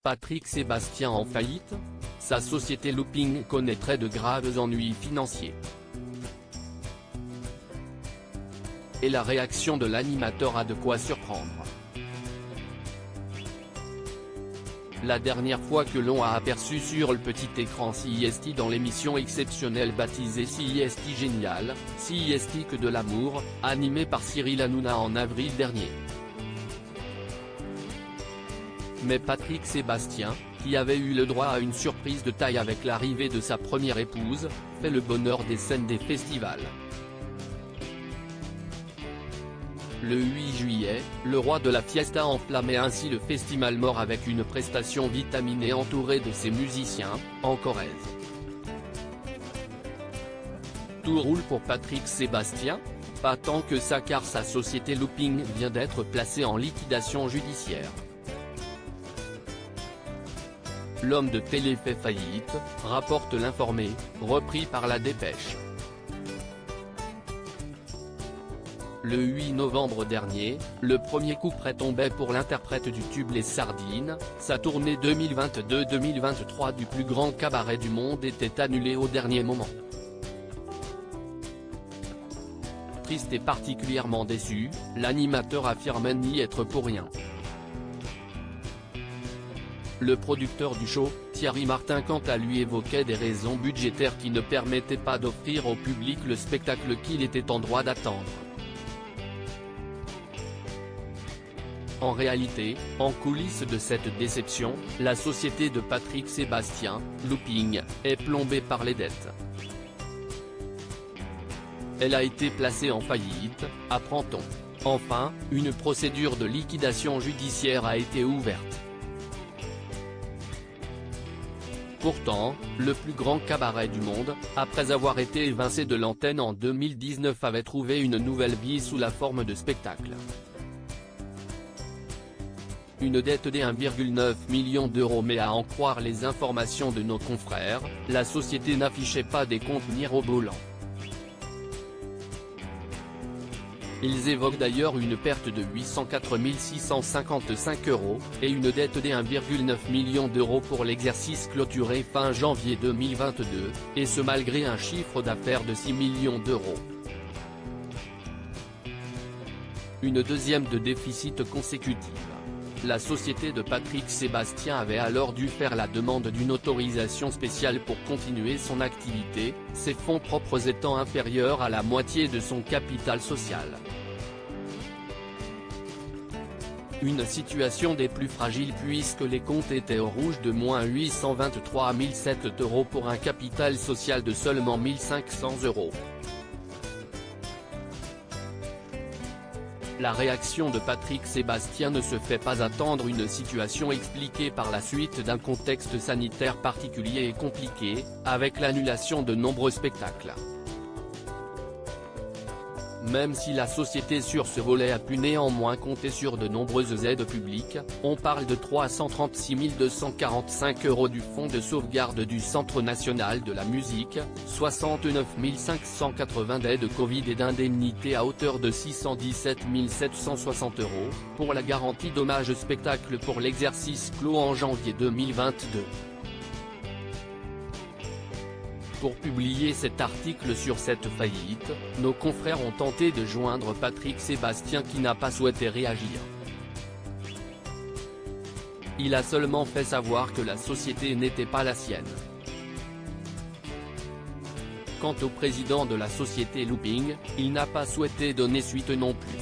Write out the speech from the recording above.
Patrick Sébastien en faillite? Sa société Looping connaîtrait de graves ennuis financiers. Et la réaction de l'animateur a de quoi surprendre. La dernière fois que l'on a aperçu sur le petit écran CIST dans l'émission exceptionnelle baptisée CIST Génial, CIST que de l'amour, animée par Cyril Hanouna en avril dernier. Mais Patrick Sébastien, qui avait eu le droit à une surprise de taille avec l'arrivée de sa première épouse, fait le bonheur des scènes des festivals. Le 8 juillet, le roi de la fiesta enflammait ainsi le festival mort avec une prestation vitaminée entourée de ses musiciens, en Corrèze. Tout roule pour Patrick Sébastien? Pas tant que ça, car sa société Looping vient d'être placée en liquidation judiciaire. L'homme de télé fait faillite, rapporte l'Informé, repris par La Dépêche. Le 8 novembre dernier, le premier coup près tombait pour l'interprète du tube Les Sardines. Sa tournée 2022-2023 du plus grand cabaret du monde était annulée au dernier moment. Triste et particulièrement déçu, l'animateur affirmait n'y être pour rien. Le producteur du show, Thierry Martin, quant à lui, évoquait des raisons budgétaires qui ne permettaient pas d'offrir au public le spectacle qu'il était en droit d'attendre. En réalité, en coulisses de cette déception, la société de Patrick Sébastien, Looping, est plombée par les dettes. Elle a été placée en faillite, apprend-on. Enfin, une procédure de liquidation judiciaire a été ouverte. Pourtant, le plus grand cabaret du monde, après avoir été évincé de l'antenne en 2019, avait trouvé une nouvelle vie sous la forme de spectacle. Une dette de 1,9 million d'euros, mais à en croire les informations de nos confrères, la société n'affichait pas des comptes mirobolants. Ils évoquent d'ailleurs une perte de 804 655 €, et une dette de 1,9 million d'euros pour l'exercice clôturé fin janvier 2022, et ce malgré un chiffre d'affaires de 6 millions d'euros. Une deuxième de déficit consécutive. La société de Patrick Sébastien avait alors dû faire la demande d'une autorisation spéciale pour continuer son activité, ses fonds propres étant inférieurs à la moitié de son capital social. Une situation des plus fragiles puisque les comptes étaient au rouge de moins 823 007 € pour un capital social de seulement 1 500 €. La réaction de Patrick Sébastien ne se fait pas attendre, une situation expliquée par la suite d'un contexte sanitaire particulier et compliqué, avec l'annulation de nombreux spectacles. Même si la société sur ce volet a pu néanmoins compter sur de nombreuses aides publiques, on parle de 336 245 € du Fonds de sauvegarde du Centre national de la musique, 69 580 d'aides Covid et d'indemnités à hauteur de 617 760 €, pour la garantie dommages spectacle pour l'exercice clos en janvier 2022. Pour publier cet article sur cette faillite, nos confrères ont tenté de joindre Patrick Sébastien qui n'a pas souhaité réagir. Il a seulement fait savoir que la société n'était pas la sienne. Quant au président de la société Looping, il n'a pas souhaité donner suite non plus.